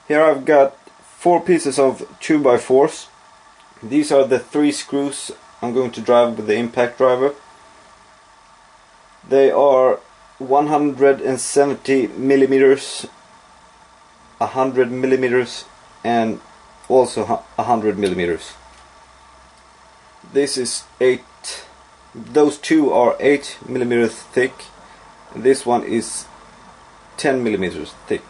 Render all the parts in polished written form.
Here I've got 4 pieces of 2x4s. These are the 3 screws I'm going to drive with the impact driver. They are 170 millimeters, 100 millimeters, and also 100 millimeters. This is 8. Those 2 are 8 millimeters thick. And this one is 10 millimeters thick.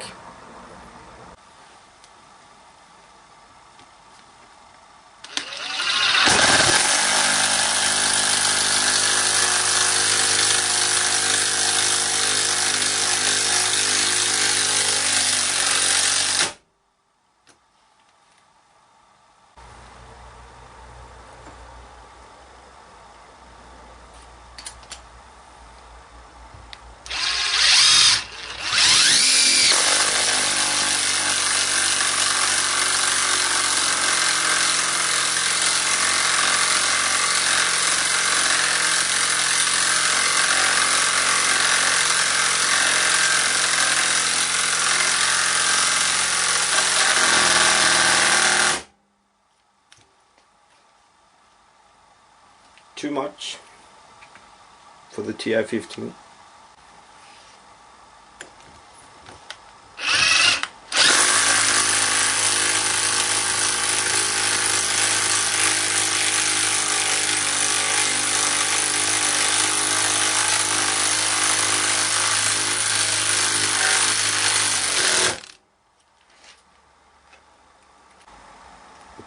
Too much for the TI-15.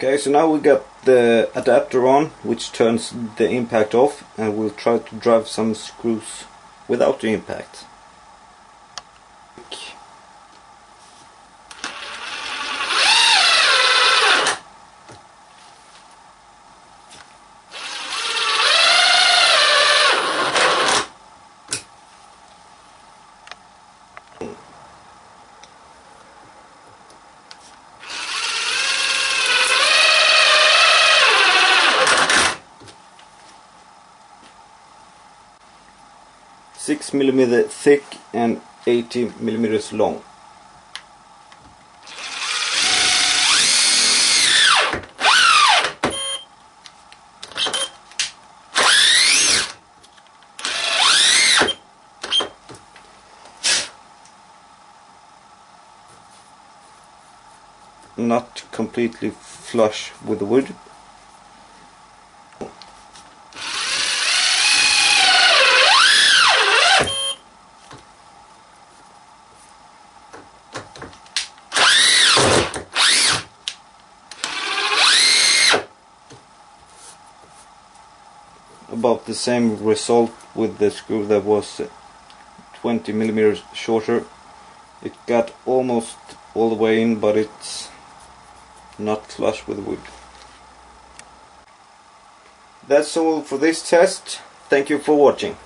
Okay, so now we got the adapter on, which turns the impact off, and we'll try to drive some screws without the impact. Six millimeter thick and 80 millimeters long. Not completely flush with the wood. About the same result with the screw that was 20 millimeters shorter. It got almost all the way in, but it's not flush with the wood. That's all for this test. Thank you for watching.